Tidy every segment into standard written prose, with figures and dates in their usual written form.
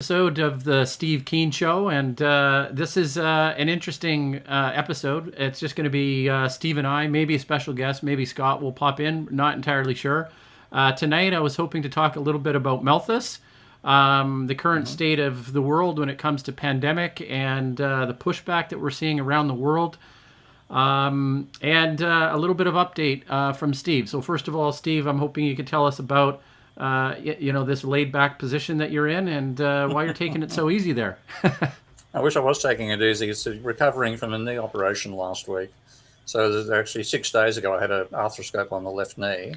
Episode of the Steve Keynes Show, and this is an interesting episode. It's just going to be Steve and I, maybe a special guest, maybe Scott will pop in, not entirely sure. Tonight I was hoping to talk a little bit about Malthus, the current state of the world when it comes to pandemic and the pushback that we're seeing around the world, and a little bit of update from Steve. So first of all, Steve, I'm hoping you could tell us about this laid back position that you're in and why you're taking it so easy there. I wish I was taking it easy. It's recovering from a knee operation last week. So actually 6 days ago, I had an arthroscope on the left knee,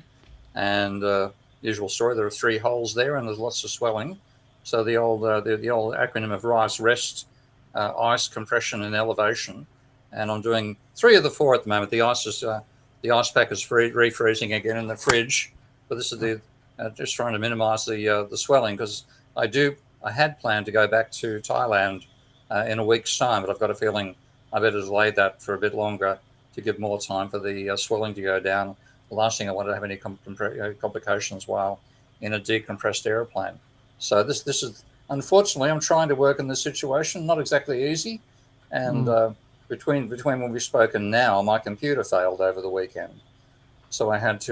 and usual story. There are 3 holes there, and there's lots of swelling. So the old acronym of RICE: rest, ice, compression, and elevation. And I'm doing 3 of the 4 at the moment. The ice pack is refreezing again in the fridge, but this is just trying to minimise the swelling, because I had planned to go back to Thailand in a week's time, but I've got a feeling I better delay that for a bit longer to give more time for the swelling to go down. The last thing I want to have any complications while in a decompressed aeroplane. So this is, unfortunately, I'm trying to work in this situation. Not exactly easy, and between when we've spoken now, my computer failed over the weekend, so I had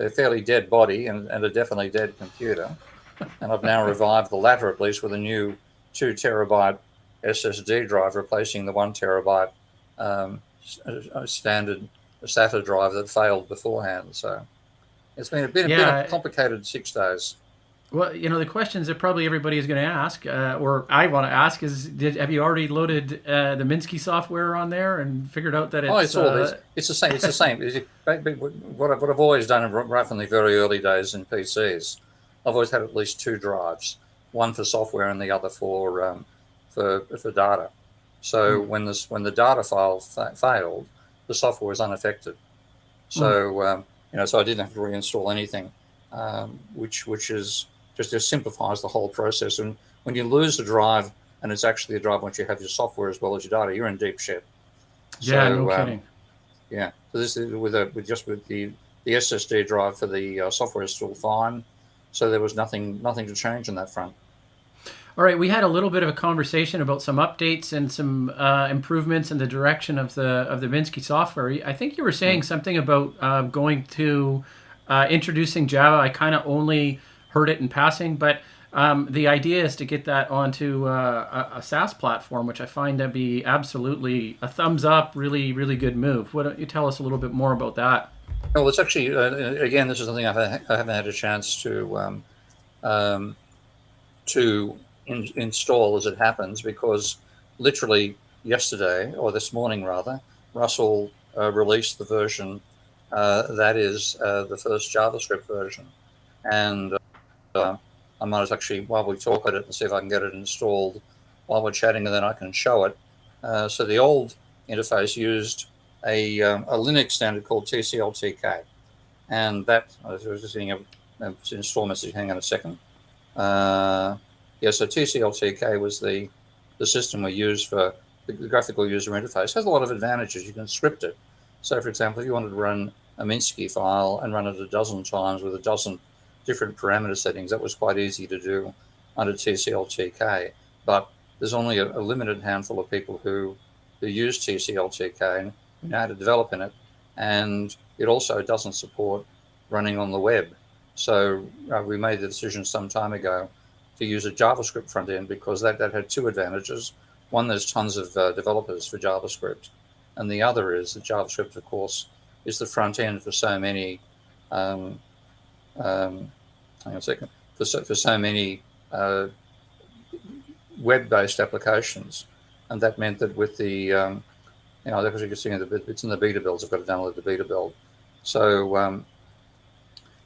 a fairly dead body and a definitely dead computer. And I've now revived the latter, at least, with a new 2 terabyte SSD drive, replacing the 1 terabyte standard SATA drive that failed beforehand. So it's been a bit of a complicated 6 days. Well, the questions that probably everybody is going to ask, or I want to ask, is have you already loaded the Minsky software on there and figured out that it's... Oh, it's all this. It's the same. It's the same. What I've always done right from the very early days in PCs, I've always had at least 2 drives, one for software and the other for data. So when the data file failed, the software was unaffected. So so I didn't have to reinstall anything, which just simplifies the whole process. And when you lose a drive, and it's actually a drive once you have your software as well as your data, you're in deep shit. Yeah, no kidding. Yeah. So this is with the SSD drive for the software is still fine. So there was nothing to change on that front. All right, we had a little bit of a conversation about some updates and some improvements in the direction of the Minsky software. I think you were saying something about going to introducing Java. I kind of only heard it in passing, but the idea is to get that onto a SaaS platform, which I find to be absolutely a thumbs up, really, really good move. Why don't you tell us a little bit more about that? Well, it's actually, again, this is something I haven't had a chance to install as it happens, because literally yesterday, or this morning rather, Russell released the version that is the first JavaScript version. And I might actually, while we talk at it, and see if I can get it installed while we're chatting, and then I can show it. So the old interface used a Linux standard called TCL/TK, and that I was just seeing an install message. Hang on a second. So TCL/TK was the system we used for the graphical user interface. It has a lot of advantages. You can script it. So, for example, if you wanted to run a Minsky file and run it a dozen times with a dozen different parameter settings, that was quite easy to do under TCL/TK. But there's only a limited handful of people who use TCL/TK and know how to develop in it. And it also doesn't support running on the web. So we made the decision some time ago to use a JavaScript front end, because that had 2 advantages. One, there's tons of developers for JavaScript. And the other is that JavaScript, of course, is the front end for so many hang on a second, for so many web-based applications. And that meant that with the, as you can see, it's in the beta builds. I've got to download the beta build. So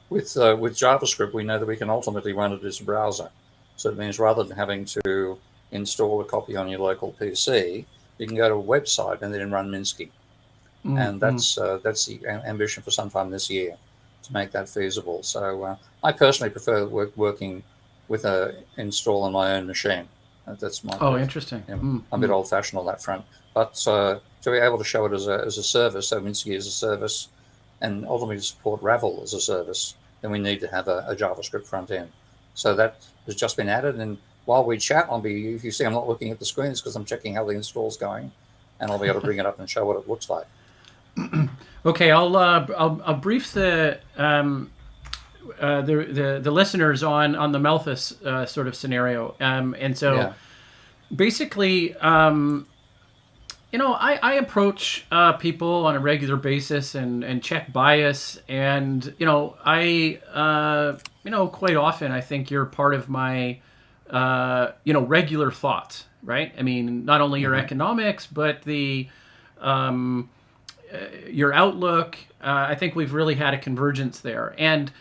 with JavaScript, we know that we can ultimately run it as a browser. So it means rather than having to install a copy on your local PC, you can go to a website and then run Minsky. And that's the ambition for sometime this year, to make that feasible. So I personally prefer working with a install on my own machine. That's my interesting. I'm a bit old-fashioned on that front, but to be able to show it as a service, so Minsky as a service, and ultimately to support Ravel as a service, then we need to have a JavaScript front end. So that has just been added. And while we chat, if you see I'm not looking at the screen, it's because I'm checking how the install's going, and I'll be able to bring it up and show what it looks like. Okay, I'll brief the listeners on the Malthus sort of scenario, and so Yeah. basically, I approach people on a regular basis and check bias, and quite often I think you're part of my regular thoughts, right? I mean, not only your economics, but your outlook. I think we've really had a convergence there, and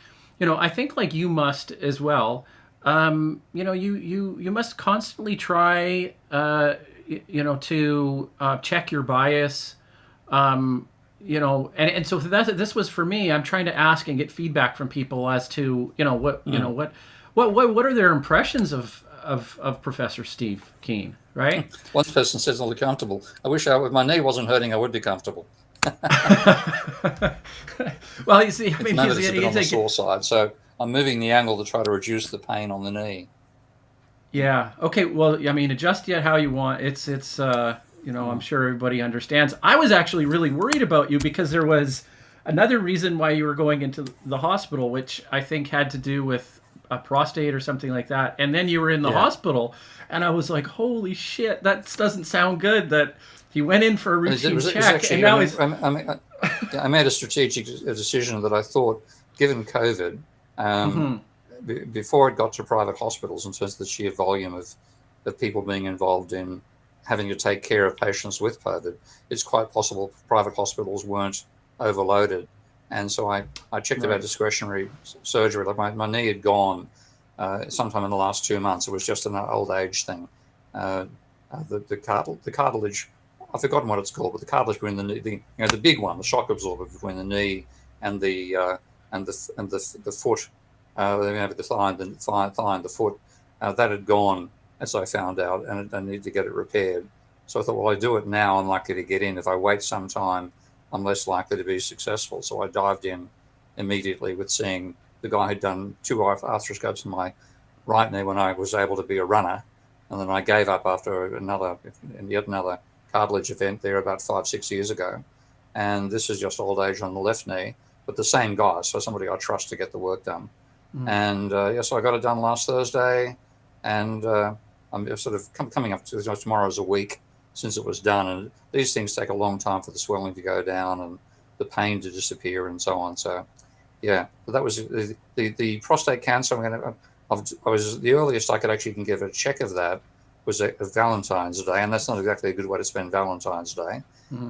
I think like you must as well. You must constantly try, to check your bias. And so this was for me. I'm trying to ask and get feedback from people as to what are their impressions of Professor Steve Keen, right? One person says I'll be comfortable. I wish if my knee wasn't hurting, I would be comfortable. Well, you see, I mean, it's a bit on the sore side, so I'm moving the angle to try to reduce the pain on the knee. Yeah. Okay. Well, I mean, adjust it how you want. It's I'm sure everybody understands. I was actually really worried about you because there was another reason why you were going into the hospital, which I think had to do with a prostate or something like that. And then you were in the hospital, and I was like, holy shit, that doesn't sound good. That he went in for a routine check, and now he's... I made a strategic decision that I thought, given COVID, before it got to private hospitals, in terms of the sheer volume of people being involved in having to take care of patients with COVID, it's quite possible private hospitals weren't overloaded. And so I checked about discretionary surgery. Like my knee had gone sometime in the last 2 months. It was just an old age thing. The cartilage, I've forgotten what it's called, but the cartilage between the knee, the big one, the shock absorber between the knee and the foot, the thigh and the foot, that had gone, as I found out, and I need to get it repaired. So I thought, well, I do it now, I'm likely to get in. If I wait some time, I'm less likely to be successful. So I dived in immediately with seeing the guy who'd done 2 arthroscopes in my right knee when I was able to be a runner. And then I gave up after yet another cartilage event there about 5-6 years ago. And this is just old age on the left knee, but the same guy, so somebody I trust to get the work done. And so I got it done last Thursday, and I'm sort of coming up to tomorrow's a week since it was done. And these things take a long time for the swelling to go down and the pain to disappear and so on. So, yeah, but that was the prostate cancer. I was the earliest I could actually give a check of that was a Valentine's Day, and that's not exactly a good way to spend Valentine's Day.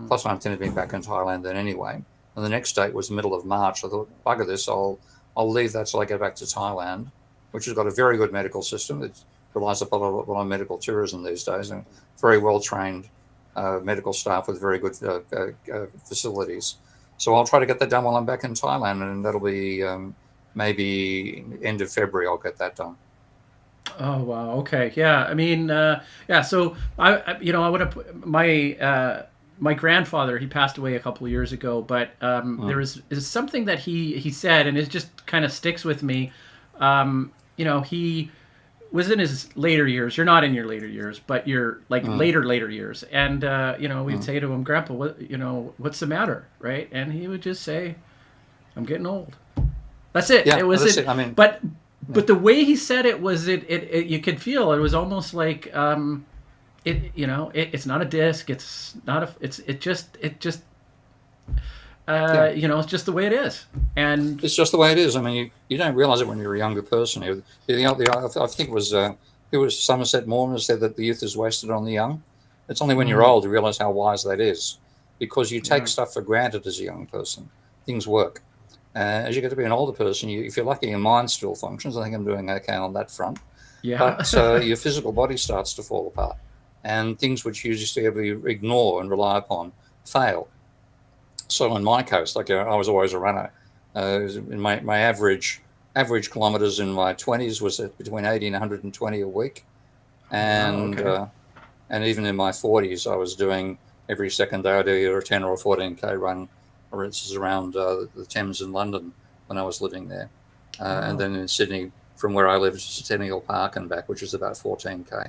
Plus, I intended being back in Thailand then anyway. And the next date was the middle of March. I thought, bugger this, I'll leave that till I get back to Thailand, which has got a very good medical system. It relies upon a lot of medical tourism these days, and very well-trained medical staff with very good facilities. So I'll try to get that done while I'm back in Thailand, and that'll be maybe end of February I'll get that done. Oh wow! Okay, yeah. I mean, So I would have my grandfather. He passed away a couple of years ago, but there is something that he said, and it just kind of sticks with me. He was in his later years. You're not in your later years, but you're like later years. And we'd say to him, "Grandpa, what's the matter?" Right? And he would just say, "I'm getting old." That's it. Yeah, it was that's it. I mean, but the way he said it was it you could feel it was almost like it's not a disc. It's not it's just it's just the way it is. And it's just the way it is. I mean, you don't realize it when you're a younger person. I think it was Somerset Maugham said that the youth is wasted on the young. It's only when you're old you realize how wise that is, because you take stuff for granted as a young person. Things work. As you get to be an older person, if you're lucky, your mind still functions. I think I'm doing okay on that front. Yeah. But your physical body starts to fall apart, and things which you used to be able to ignore and rely upon fail. So in my case, I was always a runner. In my average kilometers in my 20s was between 80 and 120 a week, and and even in my 40s, I was doing every second day I do either a 10 or a 14k run. Races around the Thames in London when I was living there, and then in Sydney from where I live to Centennial Park and back, which is about 14k.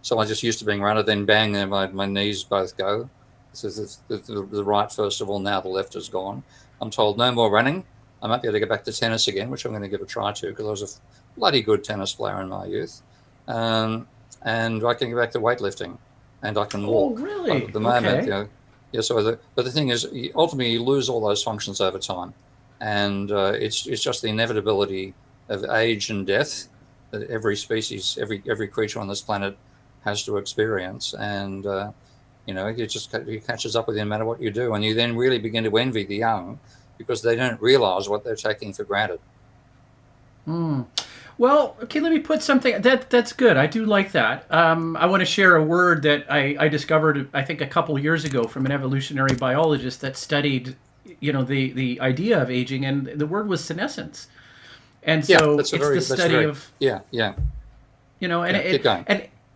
So I just used to being runner, then bang, then my knees both go. So the right first of all, now the left is gone. I'm told no more running. I might be able to get back to tennis again, which I'm going to give a try to, because I was a bloody good tennis player in my youth. And I can get back to weightlifting, and I can walk. Oh, really? At the moment, Okay. but the thing is, ultimately, you lose all those functions over time, and it's just the inevitability of age and death that every species, every creature on this planet has to experience, and it catches up with you no matter what you do, and you then really begin to envy the young because they don't realize what they're taking for granted. Well, okay, let me put something that's good. I do like that. I want to share a word that I discovered, I think, a couple years ago from an evolutionary biologist that studied, the idea of aging, and the word was senescence. And Yeah, so it's the study of, yeah, yeah. and Keep going.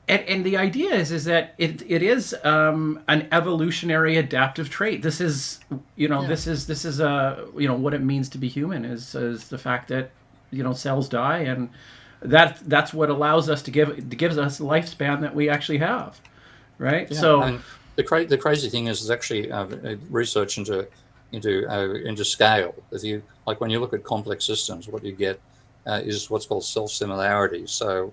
and the idea is that it is an evolutionary adaptive trait. This is this is what it means to be human is the fact that cells die, and that's what allows us gives us the lifespan that we actually have, right? Yeah, So and the crazy thing is, there's actually research into scale. If you when you look at complex systems, what you get is what's called self-similarity. So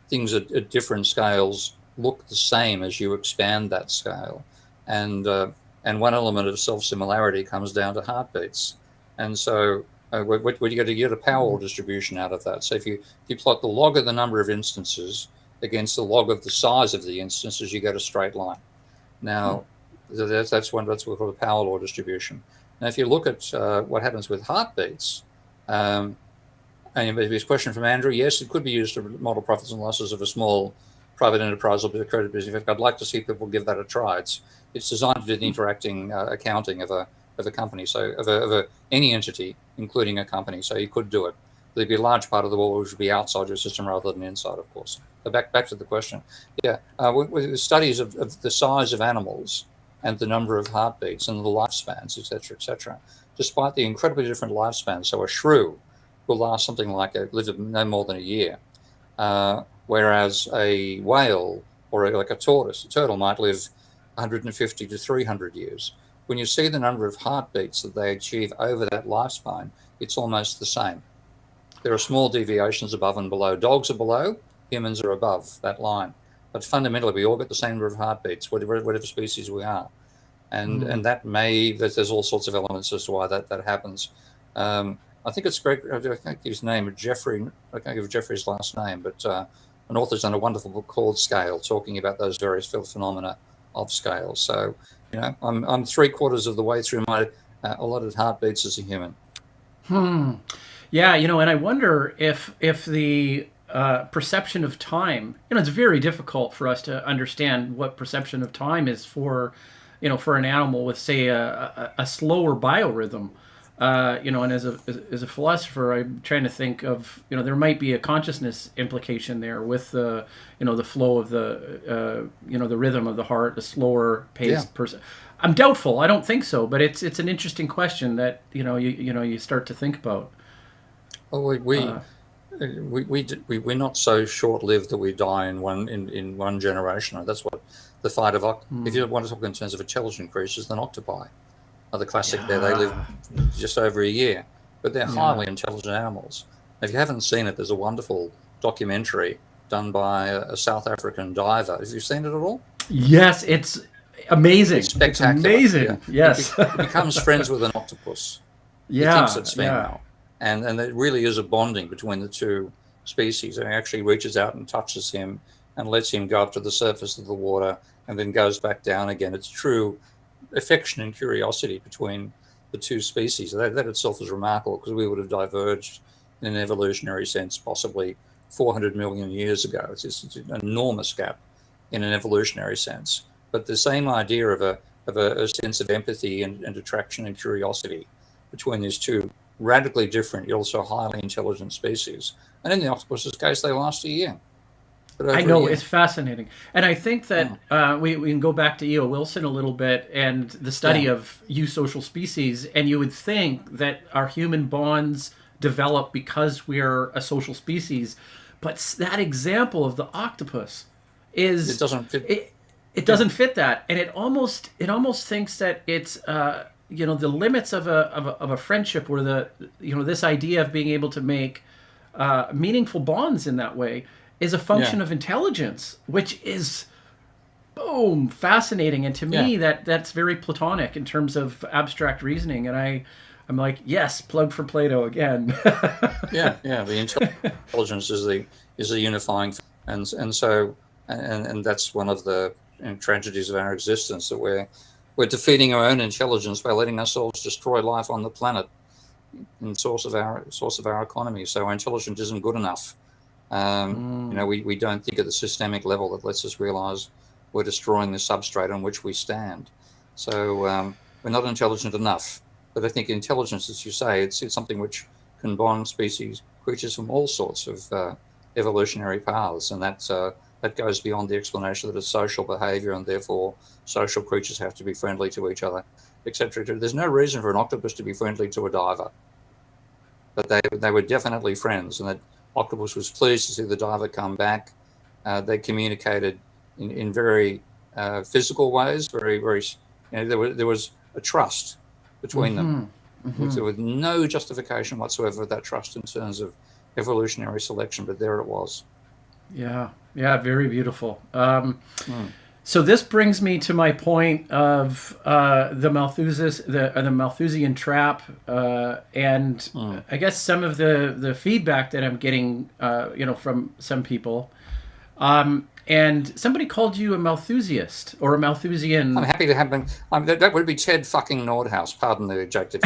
things at different scales look the same as you expand that scale, and one element of self-similarity comes down to heartbeats, and so. What you get a power law distribution out of that. So if you plot the log of the number of instances against the log of the size of the instances, you get a straight line. Now, that's what we call a power law distribution. Now, if you look at what happens with heartbeats, and this question from Andrew, yes, it could be used to model profits and losses of a small private enterprise or a credit business. In fact, I'd like to see people give that a try. It's designed to do the interacting accounting of a company, so of any entity, including a company. So you could do it. There'd be a large part of the world which would be outside your system rather than inside, of course. But back to the question. Yeah, with studies of the size of animals and the number of heartbeats and the lifespans, et cetera, despite the incredibly different lifespans. So a shrew will last something like live no more than a year, whereas a whale or like a turtle might live 150 to 300 years. When you see the number of heartbeats that they achieve over that lifespan, it's almost the same. There are small deviations above and below. Dogs are below, humans are above that line. But fundamentally, we all get the same number of heartbeats, whatever species we are. And there's all sorts of elements as to why that happens. I think it's great. I think his name is Jeffrey. I can't give Jeffrey's last name, but an author's done a wonderful book called Scale, talking about those various phenomena of scale. So, I'm 3/4 of the way through my allotted heartbeats as a human. yeah, and I wonder if the perception of time, it's very difficult for us to understand what perception of time is for an animal with, say, a slower biorhythm. And as a philosopher, I'm trying to think of, there might be a consciousness implication there with the flow of the rhythm of the heart, the slower paced person. I'm doubtful. I don't think so, but it's an interesting question that you start to think about. Well, we're not so short-lived that we die in one generation. That's what the fight of if you want to talk in terms of intelligent creatures, then octopi are the classic. There, they live just over a year, but they're highly intelligent animals. If you haven't seen it, there's a wonderful documentary done by a South African diver. Have you seen it at all? Yes, it's amazing. It's spectacular. It's amazing. Yeah. Yes. He becomes friends with an octopus. He thinks it's female. And it really is a bonding between the two species. And he actually reaches out and touches him and lets him go up to the surface of the water and then goes back down again. It's true affection and curiosity between the two species. That itself is remarkable, because we would have diverged in an evolutionary sense possibly 400 million years ago. It's an enormous gap in an evolutionary sense. But the same idea of a sense of empathy and attraction and curiosity between these two radically different, yet also highly intelligent species. And in the octopus's case, they last a year. I know, it's fascinating. And I think that we can go back to E.O. Wilson a little bit and the study of eusocial species, and you would think that our human bonds develop because we're a social species. But that example of the octopus is It doesn't fit. it doesn't fit that, and it almost thinks that it's the limits of a friendship, or this idea of being able to make meaningful bonds in that way is a function of intelligence, which is boom fascinating. And to me, that's very Platonic in terms of abstract reasoning. And I'm like, yes, plug for Plato again. The intelligence is the unifying, and so that's one of the tragedies of our existence, that we're defeating our own intelligence by letting ourselves destroy life on the planet, and source of our economy. So our intelligence isn't good enough. We don't think at the systemic level that lets us realize we're destroying the substrate on which we stand. So we're not intelligent enough. But I think intelligence, as you say, it's something which can bond creatures from all sorts of evolutionary paths, and that goes beyond the explanation that it's social behavior, and therefore social creatures have to be friendly to each other, etc. There's no reason for an octopus to be friendly to a diver, but they were definitely friends, and that octopus was pleased to see the diver come back. They communicated in very physical ways, very, very. There was a trust between them, with no justification whatsoever of that trust in terms of evolutionary selection, but there it was. Yeah, very beautiful. So this brings me to my point of the Malthusian Trap, and I guess some of the feedback that I'm getting, from some people. And somebody called you a Malthusiast or a Malthusian. I'm happy to have them. That would be Ted fucking Nordhaus. Pardon the adjective.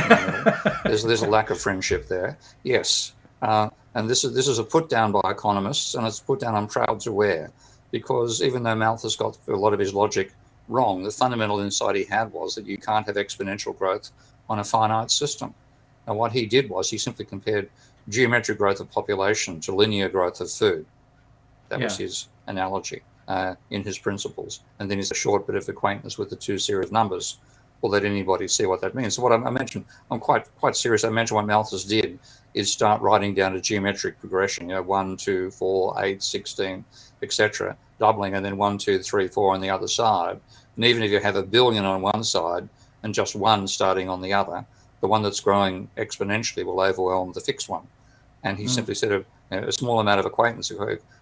There's a lack of friendship there. Yes. And this is a put down by economists, and it's put down I'm proud to wear, because even though Malthus got a lot of his logic wrong, the fundamental insight he had was that you can't have exponential growth on a finite system. And what he did was he simply compared geometric growth of population to linear growth of food. That was his analogy in his principles. And then he's a short bit of acquaintance with the two series of numbers. Will let anybody see what that means. So what I mentioned, I'm quite serious. I mentioned what Malthus did is start writing down a geometric progression, 1, 2, 4, 8, 16, etc., doubling, and then 1, 2, 3, 4 on the other side. And even if you have a billion on one side and just one starting on the other, the one that's growing exponentially will overwhelm the fixed one. And he simply said a small amount of acquaintance.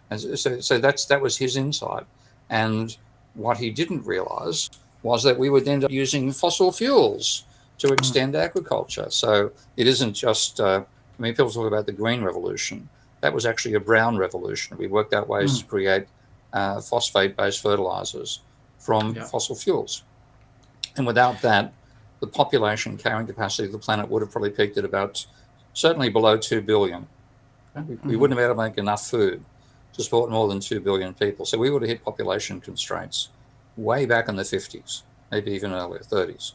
And so that was his insight. And what he didn't realize was that we would end up using fossil fuels to extend agriculture. So it isn't just, people talk about the green revolution. That was actually a brown revolution. We worked out ways to create phosphate-based fertilizers from fossil fuels. And without that, the population carrying capacity of the planet would have probably peaked at certainly below 2 billion. We wouldn't have been able to make enough food to support more than 2 billion people. So we would have hit population constraints way back in the 50s, maybe even earlier, 30s.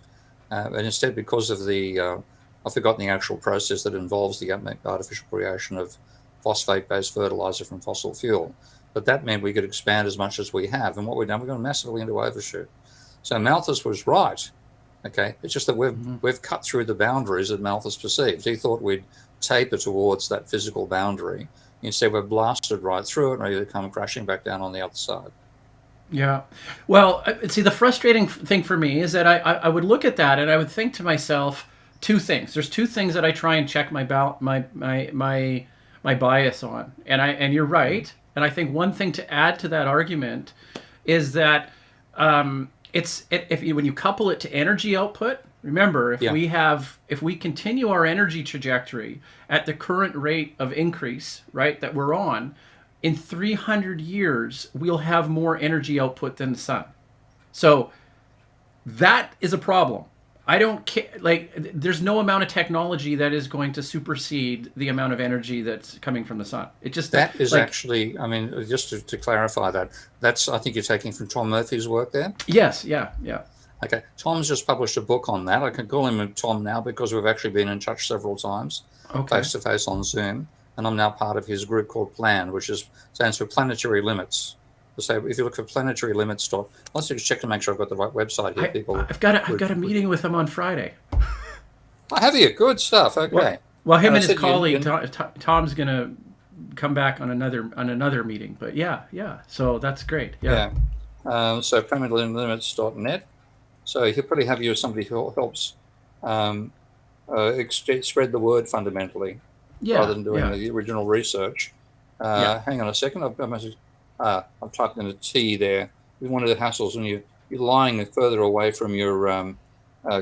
And instead, because of I've forgotten the actual process that involves the artificial creation of phosphate-based fertilizer from fossil fuel, but that meant we could expand as much as we have. And what we've done, we've gone massively into overshoot. So Malthus was right. Okay, it's just that we've cut through the boundaries that Malthus perceived. He thought we'd taper towards that physical boundary. Instead, we're blasted right through it and ready to come crashing back down on the other side. Yeah. Well, see, the frustrating thing for me is that I would look at that and I would think to myself two things. There's two things that I try and check my bias on. And you're right. And I think one thing to add to that argument is that when you couple it to energy output, remember, if we continue our energy trajectory at the current rate of increase, right, that we're on, in 300 years, we'll have more energy output than the sun. So that is a problem. I don't care. There's no amount of technology that is going to supersede the amount of energy that's coming from the sun. It just that is actually. I mean, just to clarify that's I think you're taking from Tom Murphy's work there. Yes. Yeah. Okay. Tom's just published a book on that. I can call him Tom now because we've actually been in touch several times, face to face on Zoom, and I'm now part of his group called PLAN, which stands for Planetary Limits. So if you look for Planetary Limits, let's just check to make sure I've got the right website here. I've got a meeting with him on Friday. Oh, have you? Good stuff. Okay. Well, him And I and his said, colleague Tom's going to come back on another meeting. But yeah. So that's great. Yeah. So planetarylimits.net. So he'll probably have you as somebody who helps spread the word fundamentally, rather Yeah. than doing Yeah. the original research. Yeah. Hang on a second. I've typed in a T there. One of the hassles when you're lying further away from your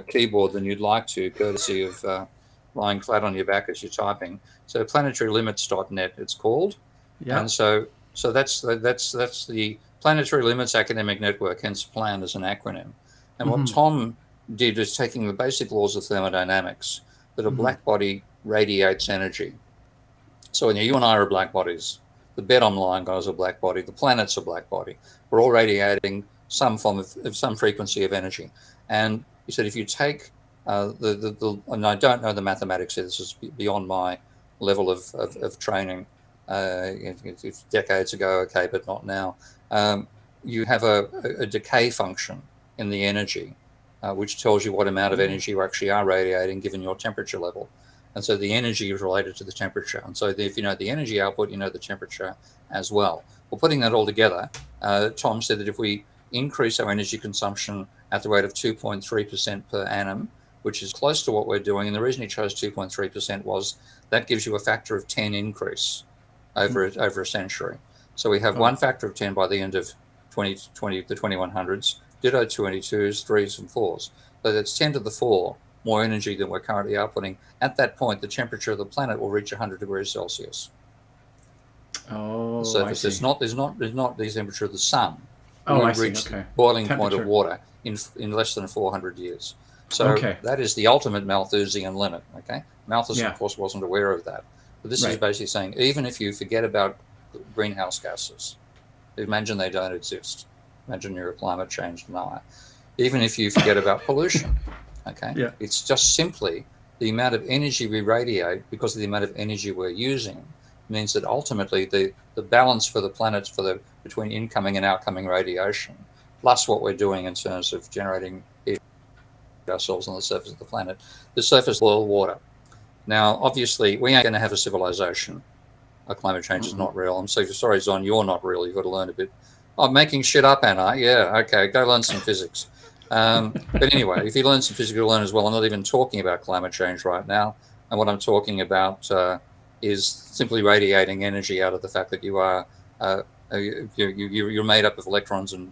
keyboard than you'd like to, courtesy of lying flat on your back as you're typing. So planetarylimits.net it's called, Yeah. and so that's the Planetary Limits Academic Network, hence PLAN as an acronym. And what Tom did is taking the basic laws of thermodynamics, that a black body radiates energy. So you and I are black bodies. The bed I'm lying on is a black body. The planet's a black body. We're all radiating some form of some frequency of energy. And he said, if you take and I don't know the mathematics here, this is beyond my level of training. It's decades ago, okay, but not now. You have a decay function in the energy, which tells you what amount of energy you actually are radiating given your temperature level. And so the energy is related to the temperature. And so if you know the energy output, you know the temperature as well. Well, putting that all together, Tom said that if we increase our energy consumption at the rate of 2.3% per annum, which is close to what we're doing, and the reason he chose 2.3% was that gives you a factor of 10 increase over a century. So we have one factor of 10 by the end of the 2100s, ditto 22s, 3s, and 4s. So that's 10 to the 4 more energy than we're currently outputting. At that point, the temperature of the planet will reach 100 degrees Celsius. Oh, The surface. I see. There's not the temperature of the sun. Oh, I see. Reach Okay. the boiling point Temperature. of water in less than 400 years. So that is the ultimate Malthusian limit. Okay, Malthus, of course, wasn't aware of that. But this is basically saying, even if you forget about greenhouse gases, imagine they don't exist. Imagine you're a climate change denier. Even if you forget about pollution, okay, it's just simply the amount of energy we radiate because of the amount of energy we're using means that ultimately the balance for the planet between incoming and outcoming radiation, plus what we're doing in terms of generating heat ourselves on the surface of the planet, the surface boil water. Now, obviously, we ain't going to have a civilization. Climate change is not real. I'm so sorry, Zon, you're not real. You've got to learn a bit. I'm making shit up, Anna. Yeah, okay, go learn some physics. But anyway, if you learn some physics, you'll learn as well. I'm not even talking about climate change right now. And what I'm talking about is simply radiating energy out of the fact that you are you're made up of electrons and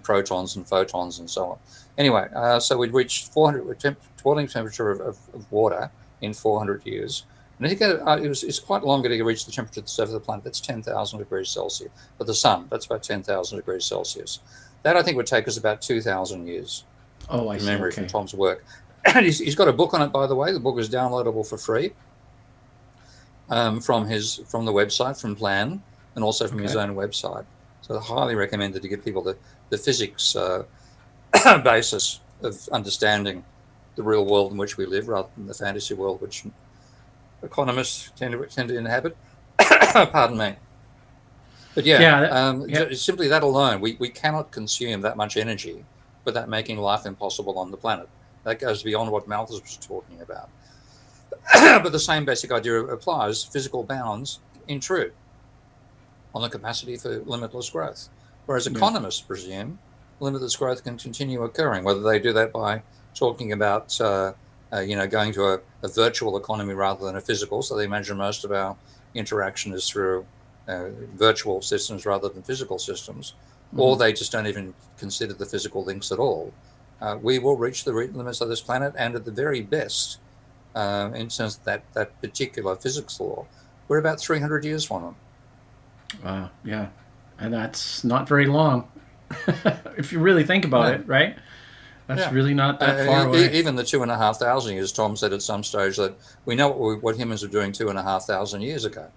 protons and photons and so on. Anyway, so we'd reached 400 boiling temperature of water in 400 years. And I think it's quite longer to reach the temperature of the surface of the planet. That's 10,000 degrees Celsius. But the sun, that's about 10,000 degrees Celsius. That, I think, would take us about 2,000 years. Oh, I see. Memory from Tom's work. And he's got a book on it, by the way. The book is downloadable for free from the website, from Plan, and also from his own website. So I highly recommend that to give people the physics basis of understanding the real world in which we live, rather than the fantasy world which economists tend to inhabit. Pardon me. But simply that alone, we cannot consume that much energy without making life impossible on the planet. That goes beyond what Malthus was talking about. But the same basic idea applies. Physical bounds intrude on the capacity for limitless growth. Whereas economists presume limitless growth can continue occurring, whether they do that by talking about going to a virtual economy rather than a physical. So they imagine most of our interaction is through virtual systems rather than physical systems, or they just don't even consider the physical links at all. We will reach the limits of this planet, and at the very best, in terms of that particular physics law, we're about 300 years from them. Wow, yeah. And that's not very long. If you really think about it, right? That's really not that far away. Even the 2,500 years, Tom said at some stage that we know what humans were doing 2,500 years ago,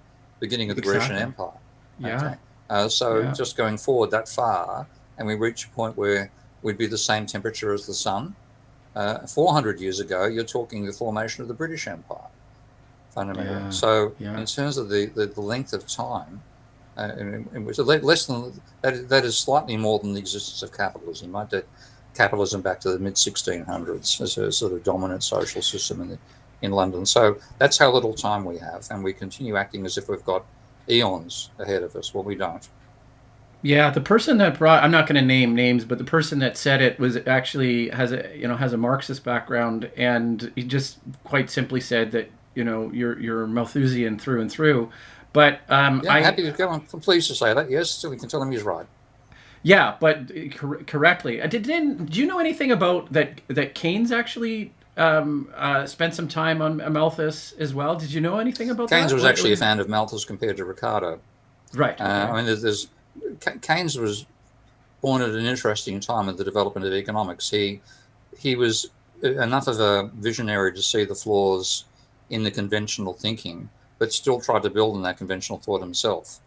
beginning of the Grecian Empire. Yeah. Okay? Just going forward that far, and we reach a point where we'd be the same temperature as the sun. 400 years ago, you're talking the formation of the British Empire, fundamentally. Yeah. So in terms of the length of time, less than that is slightly more than the existence of capitalism. Might date capitalism back to the mid-1600s as a sort of dominant social system in London. So that's how little time we have, and we continue acting as if we've got eons ahead of us. Well, we don't. Yeah, the person that brought, I'm not going to name names, but the person that said it was actually has a Marxist background, and he just quite simply said that you're Malthusian through and through. But Yeah, happy to go on. I'm pleased to say that. Yes, so we can tell him he's right. yeah, but correctly. Did you know anything about that Keynes actually spent some time on Malthus as well? Did you know anything about that? Keynes was actually a fan of Malthus compared to Ricardo. Right. Okay. I mean, Keynes was born at an interesting time in the development of economics. He was enough of a visionary to see the flaws in the conventional thinking, but still tried to build on that conventional thought himself.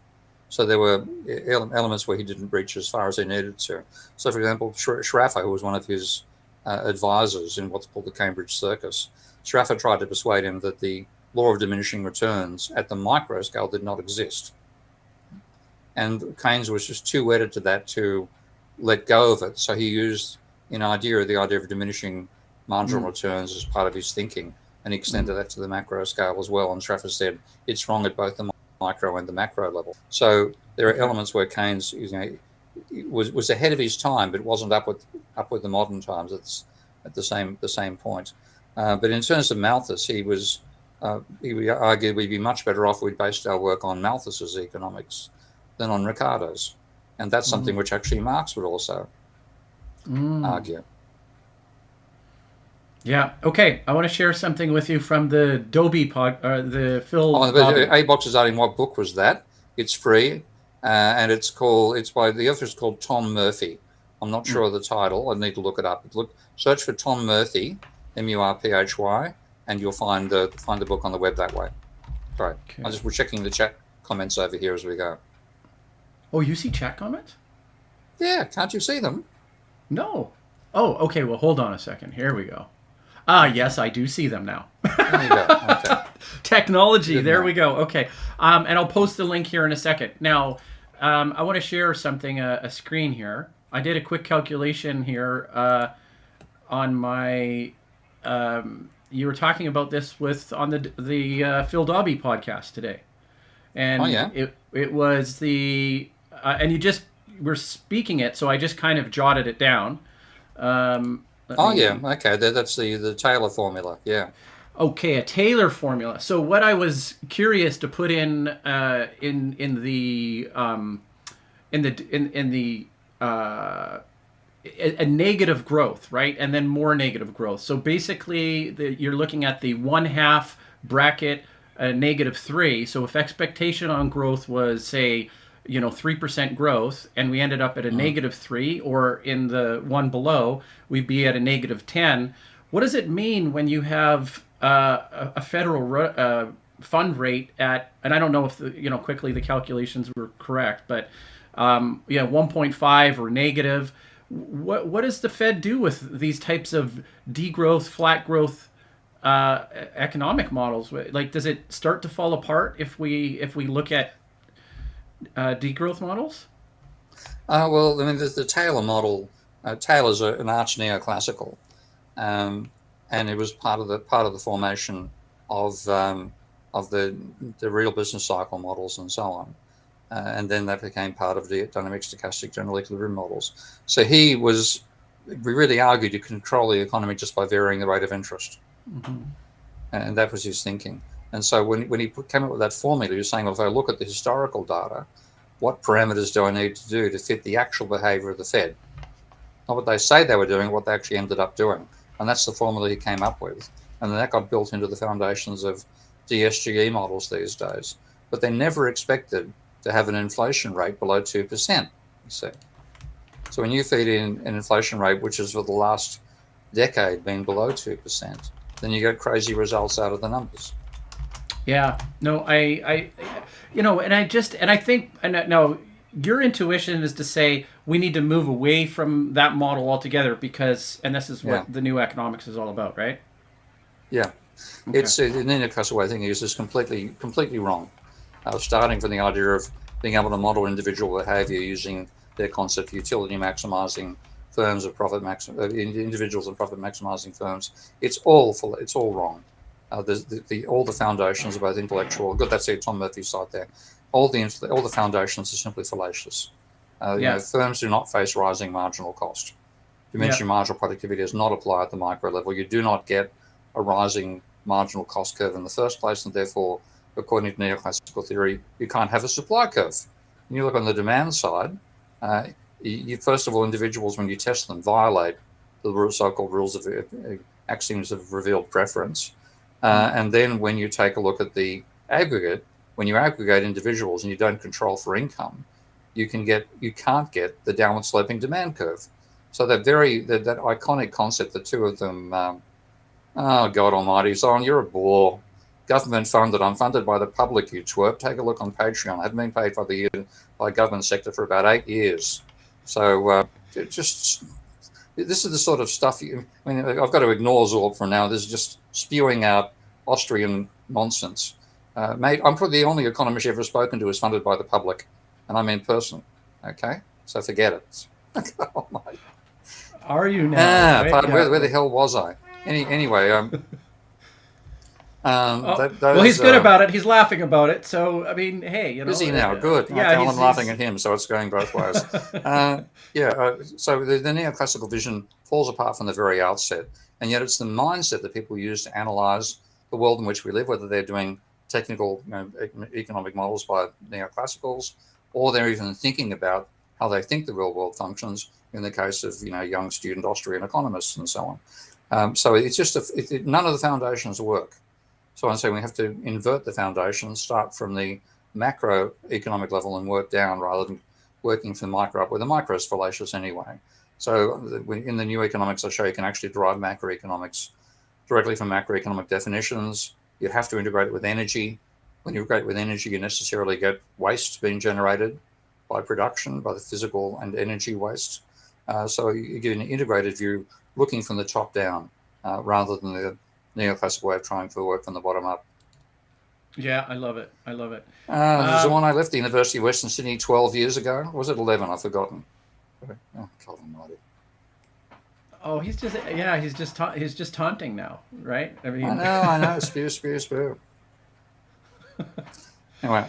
So there were elements where he didn't reach as far as he needed to. So, for example, Schraffer, who was one of his advisors in what's called the Cambridge Circus, Schraffer tried to persuade him that the law of diminishing returns at the micro scale did not exist. And Keynes was just too wedded to that to let go of it. So he used the idea of diminishing marginal returns as part of his thinking, and he extended that to the macro scale as well. And Schraffer said it's wrong at both the micro and the macro level. So there are elements where Keynes was ahead of his time, but wasn't up with the modern times at the same point. But in terms of Malthus, he would argue we'd be much better off if we based our work on Malthus's economics than on Ricardo's. And that's something which actually Marx would also argue. Yeah. Okay. I want to share something with you from the the Phil. A-Box is asking what book was that. It's free, and it's by the author is called Tom Murphy. I'm not sure of the title. I need to look it up. Search for Tom Murphy, Murphy, and you'll find the book on the web that way. Right. Okay. We're checking the chat comments over here as we go. Oh, you see chat comments? Yeah. Can't you see them? No. Oh, okay. Well, hold on a second. Here we go. Ah, yes, I do see them now. There you go. Okay. Technology. Good there we go. Okay. And I'll post the link here in a second. Now, I want to share something, a screen here. I did a quick calculation here on my... you were talking about this on the Phil Dobby podcast today. And it was the... and you just were speaking it, so I just kind of jotted it down. Okay. That's the Taylor formula. Yeah. Okay, a Taylor formula. So what I was curious to put in the a negative growth, right, and then more negative growth. So basically, you're looking at the 1/2 bracket, -3. So if expectation on growth was, say, 3% growth, and we ended up at a -3, or in the one below, we'd be at a -10. What does it mean when you have a federal fund rate at, and I don't know if quickly the calculations were correct, but 1.5 or negative? What does the Fed do with these types of degrowth, flat growth economic models? Like, does it start to fall apart if we look at degrowth models? Well, I mean, the Taylor model. Taylor's an arch neoclassical, and it was part of the formation of the real business cycle models and so on, and then that became part of the dynamic stochastic general equilibrium models. So we really argued you control the economy just by varying the rate of interest, and that was his thinking. And so when he came up with that formula, he was saying, well, if I look at the historical data, what parameters do I need to do to fit the actual behavior of the Fed? Not what they say they were doing, what they actually ended up doing. And that's the formula he came up with. And then that got built into the foundations of DSGE models these days. But they never expected to have an inflation rate below 2%, you see. So when you feed in an inflation rate, which has for the last decade been below 2%, then you get crazy results out of the numbers. Yeah, no, I think your intuition is to say we need to move away from that model altogether and this is what the new economics is all about, right? Yeah, okay. It's the neoclassical way of thinking is completely wrong. Starting from the idea of being able to model individual behavior using their concept of utility maximizing firms of individuals of profit maximizing firms. It's all wrong. All the foundations are both intellectual. Good, that's it. Tom Murphy's side there. All the foundations are simply fallacious. Firms do not face rising marginal cost. Diminishing marginal productivity does not apply at the micro level. You do not get a rising marginal cost curve in the first place, and therefore, according to neoclassical theory, you can't have a supply curve. When you look on the demand side, first of all, individuals, when you test them, violate the so-called rules of axioms of revealed preference. And then when you take a look at the aggregate, when you aggregate individuals and you don't control for income, you can't get the downward sloping demand curve. So that iconic concept, the two of them, oh God Almighty, Zoran, you're a bore. Government funded. I'm funded by the public, you twerp. Take a look on Patreon. I haven't been paid by government sector for about 8 years. So this is the sort of stuff. I've got to ignore Zorb for now. This is just spewing out Austrian nonsense. Mate, I'm probably the only economist you've ever spoken to is funded by the public, and I'm in person. Okay, so forget it. Oh my. Are you now? Right? Where the hell was I? Anyway. Well, he's good about it. He's laughing about it. So, I mean, hey, Is he now? Good. Yeah, I'm laughing at him, so it's going both ways. So the neoclassical vision falls apart from the very outset, and yet it's the mindset that people use to analyze the world in which we live, whether they're doing technical economic models by neoclassicals, or they're even thinking about how they think the real world functions in the case of young student Austrian economists and so on. So it's just none of the foundations work. So I'm saying we have to invert the foundations, start from the macroeconomic level and work down rather than working from micro up, where the micro is fallacious anyway. So in the new economics, I show you can actually derive macroeconomics directly from macroeconomic definitions. You have to integrate it with energy. When you integrate with energy, you necessarily get waste being generated by production, by the physical and energy waste. So you get an integrated view looking from the top down rather than the neoclassical way of trying to work from the bottom up. Yeah, I love it. There's the one I left the University of Western Sydney 12 years ago. Or was it 11? I've forgotten. Oh, God almighty. Oh, he's just taunting now, right? I mean, I know. Spew. Anyway.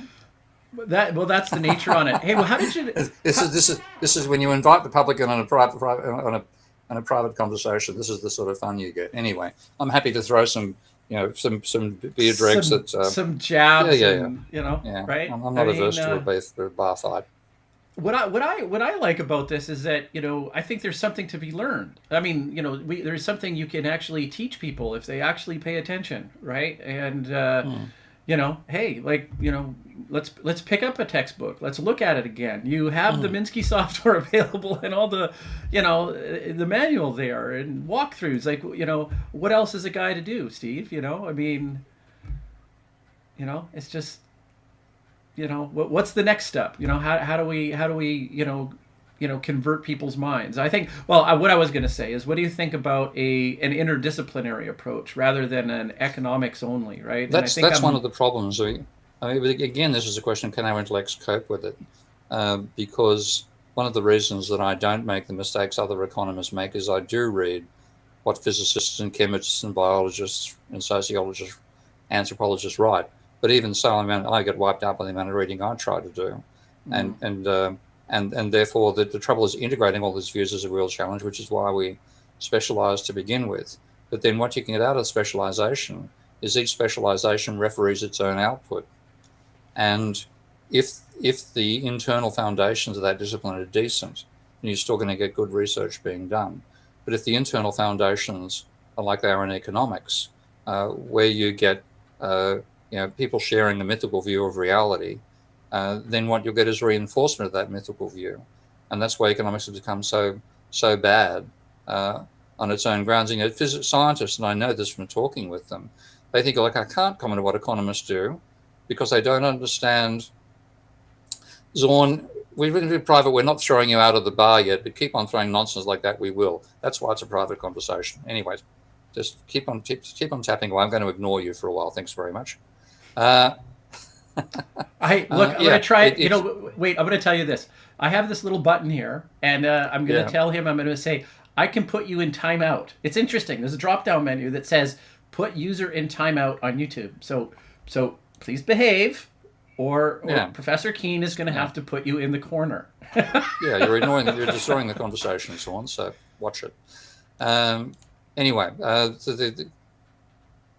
That's the nature on it. Hey, well, how did you? This is when you invite the public on a private conversation. This is the sort of fun you get. Anyway, I'm happy to throw some beer dregs at some jabs. Right? I'm not averse to a bar fight. What I like about this is that I think there's something to be learned. I mean, there's something you can actually teach people if they actually pay attention, right? And hey, let's pick up a textbook. Let's look at it again. You have the Minsky software available and all the, the manual there and walkthroughs. Like, what else is a guy to do, Steve? I mean, it's just, what's the next step? How do we convert people's minds? I think, what I was going to say is, what do you think about an interdisciplinary approach rather than an economics only, right? That's one of the problems. Again, this is a question, can our intellects cope with it? Because one of the reasons that I don't make the mistakes other economists make is I do read what physicists and chemists and biologists and sociologists, anthropologists write. But even so, I get wiped out by the amount of reading I try to do. And therefore, the trouble is integrating all these views is a real challenge, which is why we specialize to begin with. But then what you can get out of specialization is each specialization referees its own output. And if the internal foundations of that discipline are decent, then you're still going to get good research being done. But if the internal foundations are like they are in economics, where you get people sharing a mythical view of reality, then what you'll get is reinforcement of that mythical view. And that's why economics has become so bad on its own grounds. And scientists, and I know this from talking with them, they think, I can't comment on what economists do because they don't understand. Zorn, we've been private, we're not throwing you out of the bar yet, but keep on throwing nonsense like that, we will. That's why it's a private conversation. Anyways, just keep on tapping away. I'm going to ignore you for a while. Thanks very much. I'm going to try it. Wait, I'm going to tell you this. I have this little button here, and I'm going to tell him, I'm going to say, I can put you in timeout. It's interesting. There's a drop-down menu that says, put user in timeout on YouTube. So please behave, or Yeah. Professor Keen is going to have to put you in the corner. Yeah, you're destroying the conversation and so on. So watch it. Anyway,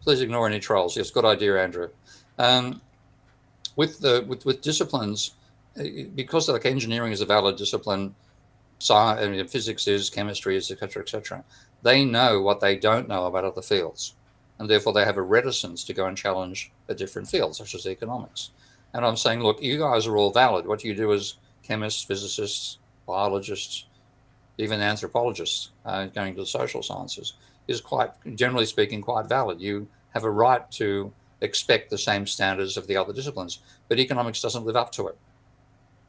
please ignore any trolls. Yes, good idea, Andrew. With disciplines, because like engineering is a valid discipline, science, physics is, chemistry is, etc., etc. They know what they don't know about other fields, and therefore they have a reticence to go and challenge a different field, such as economics. And I'm saying, look, you guys are all valid. What you do as chemists, physicists, biologists, even anthropologists going to the social sciences is quite, generally speaking, quite valid. You have a right to expect the same standards of the other disciplines, but economics doesn't live up to it.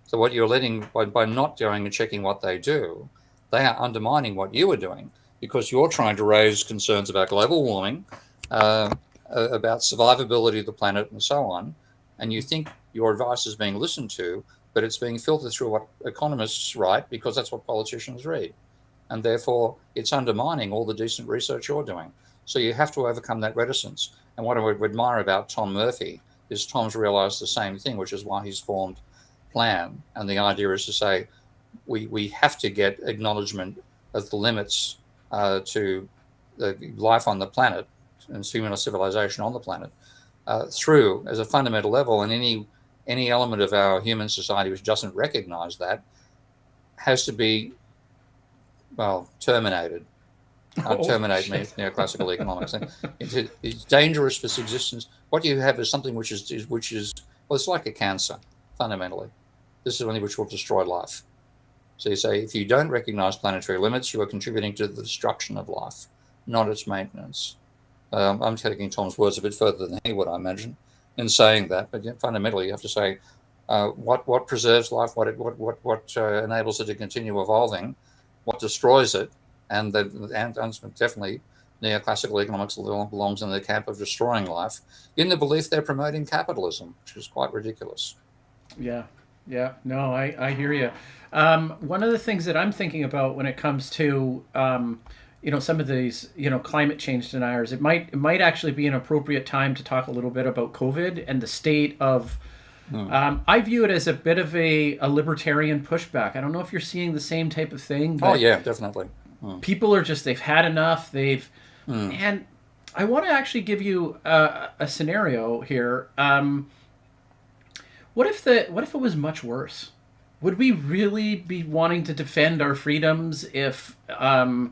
So what you're letting, by not going and checking what they do, they are undermining what you are doing, because you're trying to raise concerns about global warming, about survivability of the planet and so on, and you think your advice is being listened to, but it's being filtered through what economists write, because that's what politicians read. And therefore, it's undermining all the decent research you're doing. So you have to overcome that reticence. And what I would admire about Tom Murphy is Tom's realized the same thing, which is why he's formed Plan. And the idea is to say, we have to get acknowledgement of the limits to the life on the planet and human civilization on the planet through as a fundamental level. And any element of our human society which doesn't recognize that has to be, well, terminated. Terminate neoclassical economics. It's dangerous for subsistence. What you have is something which is well, it's like a cancer, fundamentally. This is something which will destroy life. So you say, if you don't recognize planetary limits, you are contributing to the destruction of life, not its maintenance. I'm taking Tom's words a bit further than he would, I imagine, in saying that. But fundamentally, you have to say what preserves life, what enables it to continue evolving, what destroys it, and definitely neoclassical economics belongs in the camp of destroying life, in the belief they're promoting capitalism, which is quite ridiculous. Yeah, yeah. No, I hear you. One of the things that I'm thinking about when it comes to some of these climate change deniers, it might actually be an appropriate time to talk a little bit about COVID and the state of. I view it as a bit of a libertarian pushback. I don't know if you're seeing the same type of thing. But oh yeah, definitely. People are they've had enough. And I want to actually give you a scenario here. What if it was much worse? Would we really be wanting to defend our freedoms if the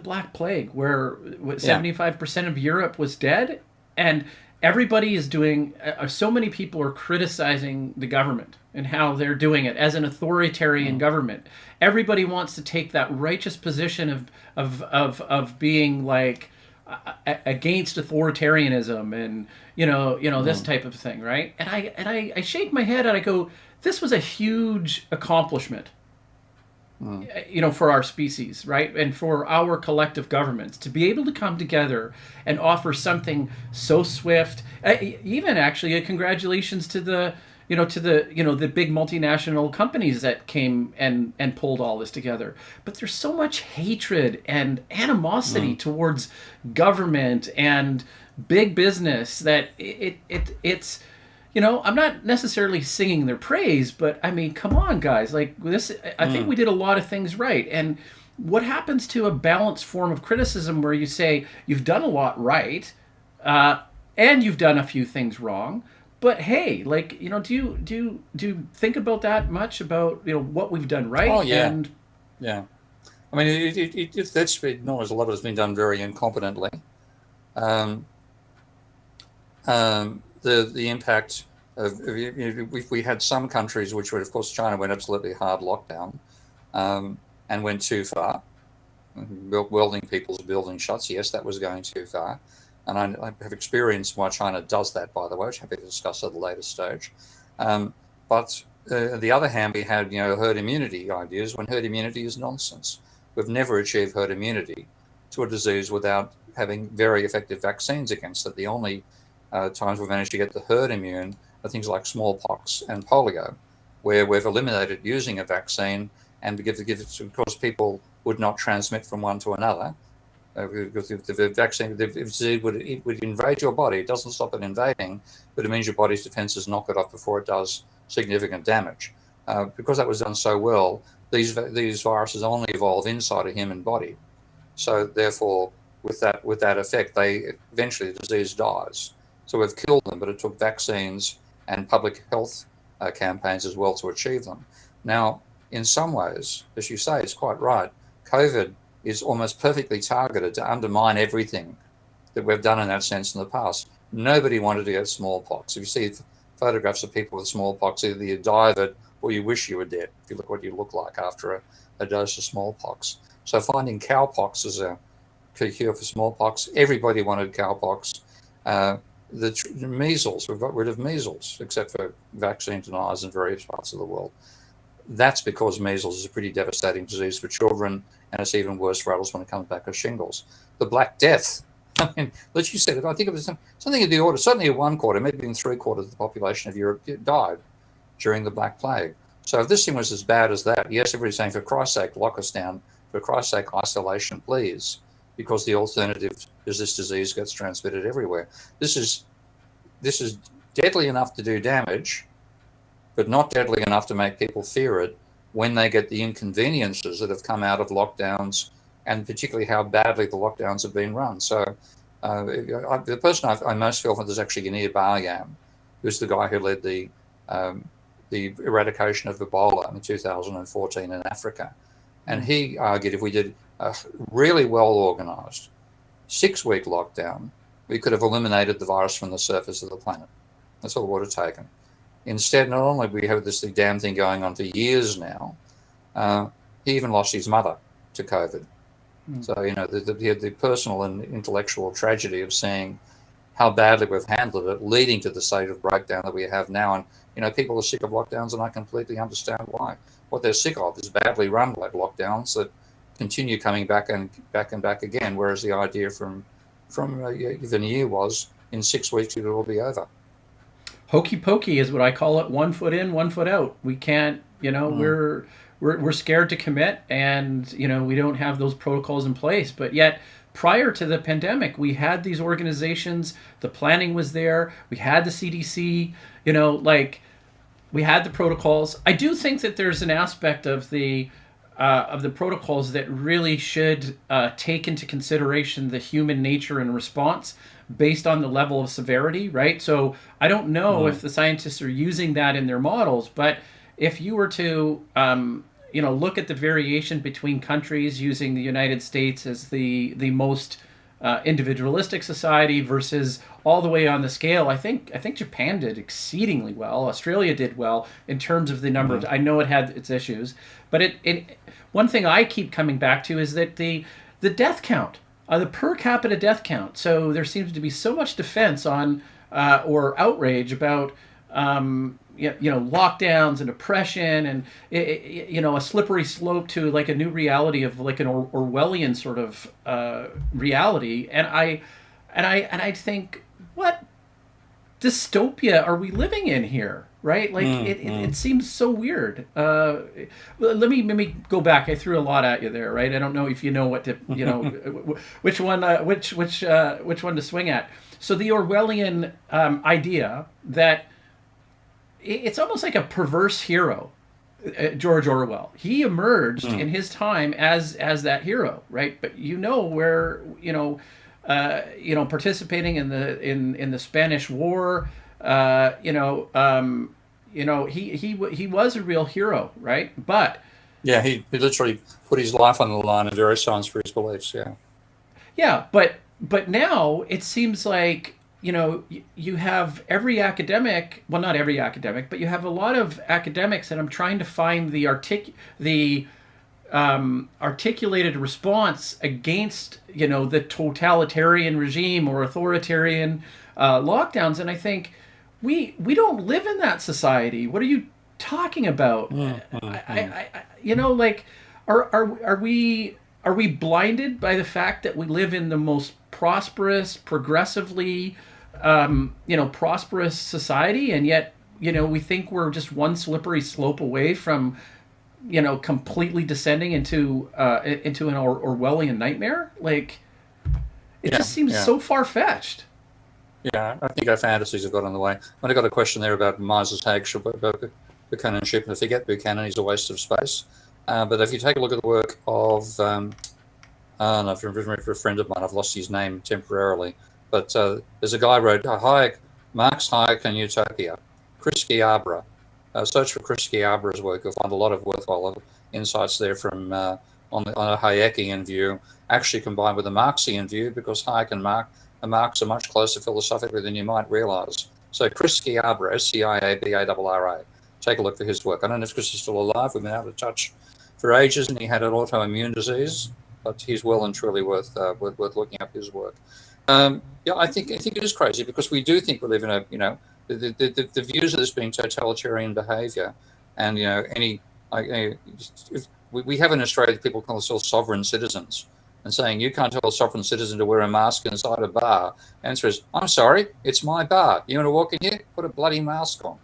Black Plague, where 75% of Europe was dead, and everybody is doing. So many people are criticizing the government and how they're doing it as an authoritarian government. Everybody wants to take that righteous position of being like against authoritarianism and this type of thing, right? And I shake my head and I go, this was a huge accomplishment. For our species, right? And for our collective governments to be able to come together and offer something so swift, even actually a congratulations to the big multinational companies that came and pulled all this together. But there's so much hatred and animosity towards government and big business that it's I'm not necessarily singing their praise, but I mean, come on, guys. Like this, I think we did a lot of things right. And what happens to a balanced form of criticism where you say you've done a lot right, and you've done a few things wrong, but hey, like do you think about that much about what we've done right? Oh yeah, yeah. I mean, that's been, a lot of it's been done very incompetently. The impact of we had some countries which would, of course, China went absolutely hard lockdown and went too far. Welding people's building shuts, yes, that was going too far. And I have experienced why China does that, by the way, which I'm happy to discuss at a later stage. But on the other hand, we had herd immunity ideas when herd immunity is nonsense. We've never achieved herd immunity to a disease without having very effective vaccines against it. The only times we've managed to get the herd immune are things like smallpox and polio, where we've eliminated using a vaccine, and because people would not transmit from one to another, Because the vaccine, it would invade your body. It doesn't stop it invading, but it means your body's defenses knock it off before it does significant damage. Because that was done so well, these viruses only evolve inside a human body. So therefore, with that effect, eventually the disease dies. So we've killed them, but it took vaccines and public health campaigns as well to achieve them. Now, in some ways, as you say, it's quite right. COVID is almost perfectly targeted to undermine everything that we've done in that sense in the past. Nobody wanted to get smallpox. If you see photographs of people with smallpox, either you die of it or you wish you were dead, if you look what you look like after a dose of smallpox. So finding cowpox as a cure for smallpox, everybody wanted cowpox. The measles, we've got rid of measles, except for vaccine deniers in various parts of the world. That's because measles is a pretty devastating disease for children, and it's even worse for adults when it comes back as shingles. The Black Death, I mean, as you said, I think it was something in the order, certainly in 1/4, maybe in 3/4 of the population of Europe died during the Black Plague. So if this thing was as bad as that, yes, everybody's saying, for Christ's sake, lock us down. For Christ's sake, isolation, please, because the alternative is this disease gets transmitted everywhere. This is deadly enough to do damage, but not deadly enough to make people fear it when they get the inconveniences that have come out of lockdowns, and particularly how badly the lockdowns have been run. So the person I most feel for is actually Yanir Baryam, who's the guy who led the eradication of Ebola in 2014 in Africa. And he argued if we did a really well-organized 6-week lockdown, we could have eliminated the virus from the surface of the planet. That's all it would have taken. Instead, not only we have this damn thing going on for years now, he even lost his mother to COVID. So, he had the personal and intellectual tragedy of seeing how badly we've handled it, leading to the state of breakdown that we have now. And, people are sick of lockdowns, and I completely understand why. What they're sick of is badly run lockdowns that continue coming back and back again, whereas the idea from Yanir was in 6 weeks it will all be over. Hokey pokey is what I call it. 1 foot in, 1 foot out. We can't, we're scared to commit, and, we don't have those protocols in place. But yet, prior to the pandemic, we had these organizations, the planning was there, we had the CDC, we had the protocols. I do think that there's an aspect of the protocols that really should take into consideration the human nature and response based on the level of severity, right? So I don't know if the scientists are using that in their models, but if you were to, look at the variation between countries using the United States as the most individualistic society versus all the way on the scale, I think Japan did exceedingly well. Australia did well in terms of the number of, I know it had its issues, but it one thing I keep coming back to is that the death count, the per capita death count. So there seems to be so much defense on or outrage about lockdowns and oppression and a slippery slope to like a new reality of like an Orwellian sort of reality. And I think, what dystopia are we living in here? Right? Like it seems so weird. Let me go back. I threw a lot at you there, right? I don't know if you know what to, which one to swing at. So the Orwellian idea that it's almost like a perverse hero, George Orwell. He emerged in his time as that hero, right? But where participating in the Spanish War. He was a real hero, right? But yeah, he literally put his life on the line in various times for his beliefs. Yeah, but now it seems like you have every academic, well, not every academic, but you have a lot of academics, and I'm trying to find the articulated response against the totalitarian regime or authoritarian lockdowns, and I think. We don't live in that society. What are you talking about? Are we blinded by the fact that we live in the most prosperous, progressively, prosperous society, and yet we think we're just one slippery slope away from completely descending into an Orwellian nightmare? Like, It Yeah, just seems yeah. so far-fetched. Yeah, I think our fantasies have got in the way. When I got a question there about Mises Hagship, about Buchananship, and forget Buchanan, he's a waste of space. But if you take a look at the work of, I don't know, for a friend of mine, I've lost his name temporarily, but there's a guy who wrote Hayek, Marx, Hayek, and Utopia, Chris Schiabra. Search for Chris Schiabra's work. You'll find a lot of worthwhile insights there from on a Hayekian view, actually combined with a Marxian view, because Hayek and Marx are much closer philosophically than you might realise. So Chris Schiabra, Sciabarra. Take a look for his work. I don't know if Chris is still alive. We've been out of touch for ages, and he had an autoimmune disease, but he's well and truly worth looking up his work. Yeah, I think it is crazy, because we do think we live in a, the views of this being totalitarian behaviour, and we have in Australia people call themselves sovereign citizens, and saying you can't tell a sovereign citizen to wear a mask inside a bar. Answer is, I'm sorry, it's my bar. You want to walk in here? Put a bloody mask on.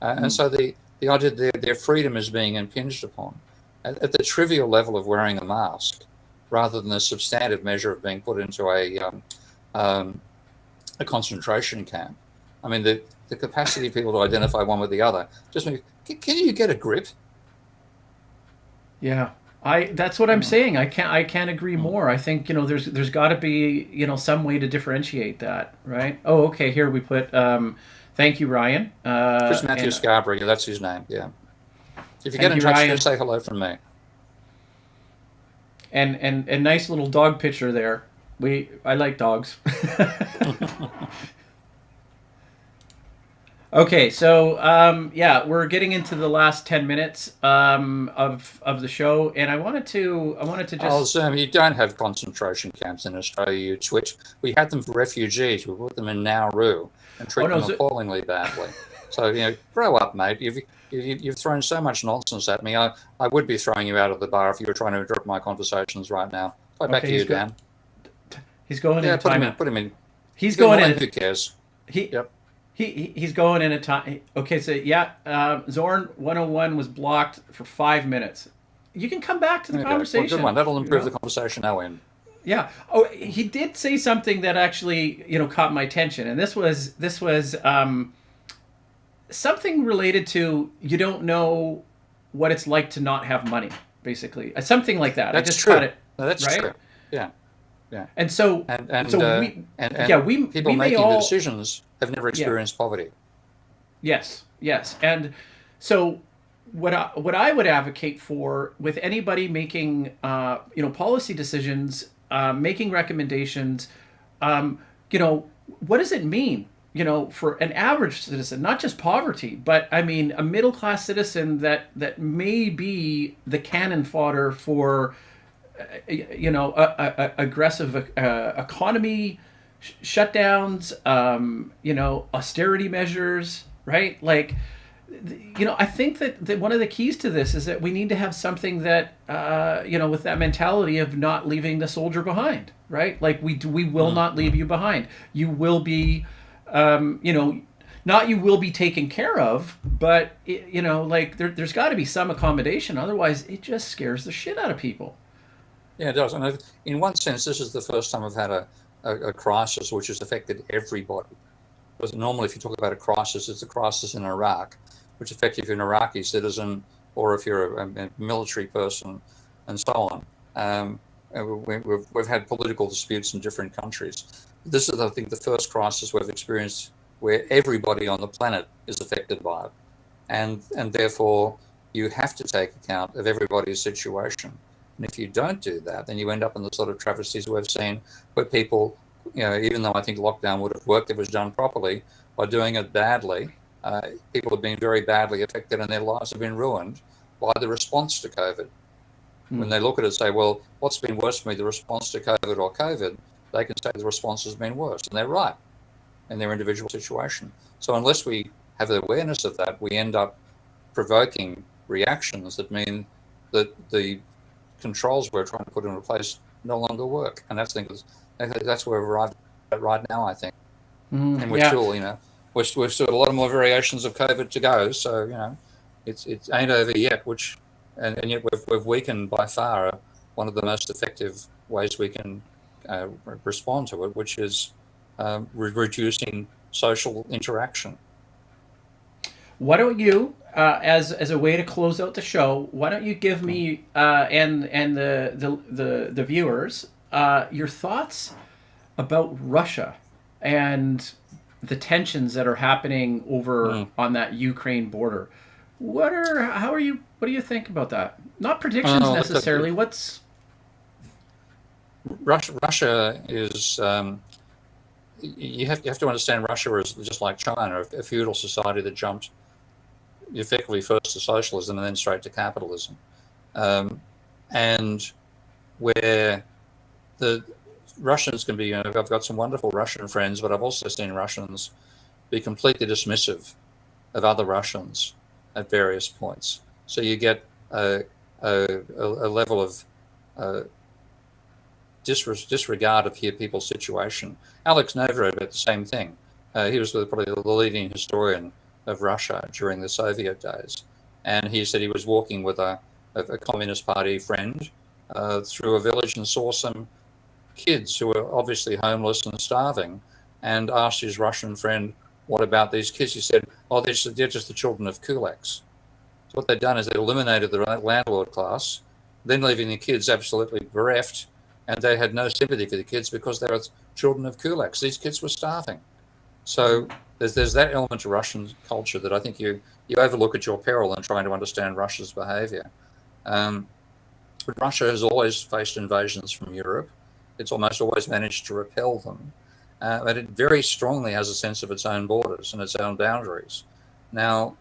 And so the idea their freedom is being impinged upon at the trivial level of wearing a mask, rather than the substantive measure of being put into a concentration camp. I mean, the capacity of people to identify one with the other. Just can you get a grip? Yeah. That's what I'm saying. I can't agree more. I think, there's got to be, some way to differentiate that, right? Oh, okay, here we put thank you, Ryan. Chris Matthew Scarborough, yeah, that's his name, yeah. If you get in touch, just say hello from me. And nice little dog picture there. I like dogs. Okay, so we're getting into the last 10 minutes of the show, and I wanted to just. You don't have concentration camps in Australia, you twitch. We had them for refugees. We put them in Nauru and treat them appallingly badly. So grow up, mate. You've thrown so much nonsense at me. I would be throwing you out of the bar if you were trying to interrupt my conversations right now. Back to you, Dan. He's going in. Put him in. He's going in. Who cares? Yep. He's going in a time. Okay, so Zorn 101 was blocked for 5 minutes. You can come back to the conversation. Well, good one. That'll improve the conversation now, in. Yeah. Oh, he did say something that actually caught my attention, and this was something related to you don't know what it's like to not have money, basically. Something like that. That's I just true. got it. No, that's right? True. Yeah. Yeah. And so, people making the decisions have never experienced poverty. Yes. And so what I would advocate for with anybody making policy decisions, making recommendations, what does it mean? For an average citizen, not just poverty, but I mean a middle class citizen that may be the cannon fodder for aggressive economy shutdowns, austerity measures, right? Like, I think that one of the keys to this is that we need to have something that, with that mentality of not leaving the soldier behind, right? Like we will not leave you behind. You will be, not you will be taken care of, but there's got to be some accommodation. Otherwise, it just scares the shit out of people. Yeah, it does. And in one sense, this is the first time I've had a crisis which has affected everybody. Because normally, if you talk about a crisis, it's a crisis in Iraq, which affects if you're an Iraqi citizen or if you're a military person, and so on. We've had political disputes in different countries. This is, I think, the first crisis we've experienced where everybody on the planet is affected by it. And therefore, you have to take account of everybody's situation. And if you don't do that, then you end up in the sort of travesties we've seen where people, even though I think lockdown would have worked if it was done properly, by doing it badly, people have been very badly affected and their lives have been ruined by the response to COVID. When they look at it and say, well, what's been worse for me, the response to COVID or COVID, they can say the response has been worse. And they're right in their individual situation. So unless we have the awareness of that, we end up provoking reactions that mean that the controls we're trying to put into place no longer work. And that's where we've arrived at right now, I think. And we're still, we've still got a lot of more variations of COVID to go. So, it ain't over yet, and yet we've weakened by far one of the most effective ways we can respond to it, which is reducing social interaction. Why don't you, as a way to close out the show, why don't you give me and the viewers your thoughts about Russia and the tensions that are happening over on that Ukraine border? What do you think about that? Not predictions necessarily. Russia is. You have to understand Russia is just like China, a feudal society that jumped effectively first to socialism and then straight to capitalism, and where the Russians can be. I've got some wonderful Russian friends, but I've also seen Russians be completely dismissive of other Russians at various points. So you get a level of disregard of people's situation. Alex Nova wrote about the same thing. He was probably the leading historian of Russia during the Soviet days, and he said he was walking with a Communist Party friend through a village and saw some kids who were obviously homeless and starving, and asked his Russian friend, "What about these kids?" He said, "Oh, they're just the children of kulaks." So what they've done is they eliminated the landlord class, then leaving the kids absolutely bereft, and they had no sympathy for the kids because they were children of kulaks. These kids were starving. So there's that element to Russian culture that I think you overlook at your peril in trying to understand Russia's behavior. Russia has always faced invasions from Europe. It's almost always managed to repel them. But it very strongly has a sense of its own borders and its own boundaries. Now,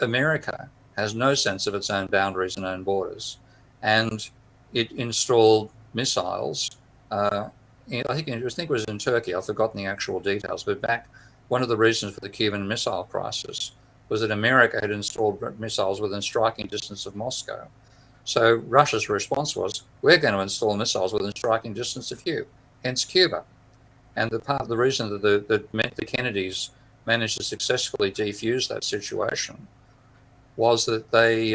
America has no sense of its own boundaries and own borders. And it installed missiles. I think it was in Turkey. I've forgotten the actual details. But one of the reasons for the Cuban Missile Crisis was that America had installed missiles within striking distance of Moscow. So Russia's response was, we're going to install missiles within striking distance of you, hence Cuba. And the reason that the Kennedys managed to successfully defuse that situation was that they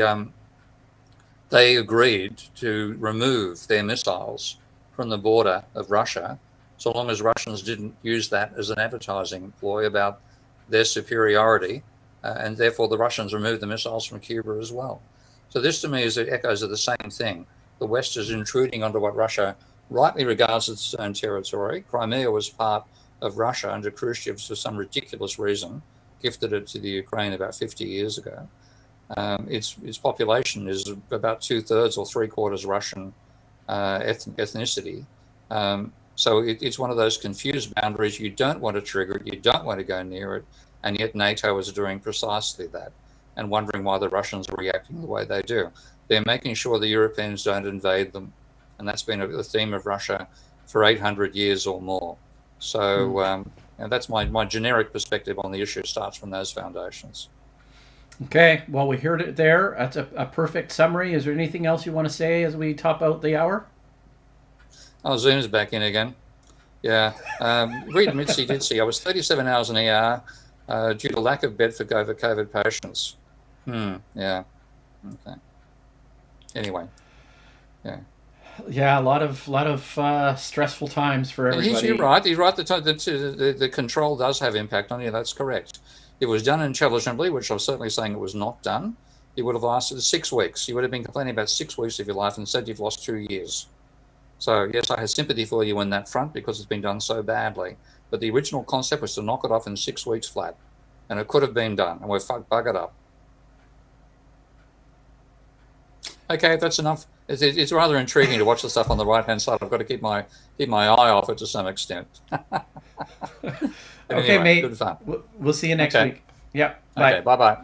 agreed to remove their missiles from the border of Russia, so long as Russians didn't use that as an advertising ploy about their superiority, and therefore the Russians removed the missiles from Cuba as well. So this to me is echoes of the same thing. The West is intruding onto what Russia rightly regards as its own territory. Crimea was part of Russia under Khrushchev for some ridiculous reason, gifted it to the Ukraine about 50 years ago. Its population is about 2/3 or 3/4 Russian ethnicity. So it's one of those confused boundaries. You don't want to trigger it, you don't want to go near it, and yet NATO is doing precisely that and wondering why the Russians are reacting the way they do. They're making sure the Europeans don't invade them, and that's been a theme of Russia for 800 years or more. So and that's my generic perspective on the issue. Starts from those foundations. Okay, well, we heard it there. That's a perfect summary. Is there anything else you want to say as we top out the hour? Oh, Zoom's back in again. Yeah. Read Minsky did see I was 37 hours in ER due to lack of bed for COVID patients. Yeah. Okay. Anyway. Yeah. Yeah, a lot of stressful times for everybody. You're right. He's right. The control does have impact on you. That's correct. It was done intelligently, which I'm certainly saying it was not done. It would have lasted 6 weeks. You would have been complaining about 6 weeks of your life and said you've lost 2 years. So yes, I have sympathy for you on that front because it's been done so badly. But the original concept was to knock it off in 6 weeks flat, and it could have been done, and we're buggered up. Okay, that's enough. It's rather intriguing to watch the stuff on the right-hand side. I've got to keep my eye off it to some extent. Okay, anyway, mate. Good fun. We'll see you next week. Yeah. Bye. Okay, bye-bye.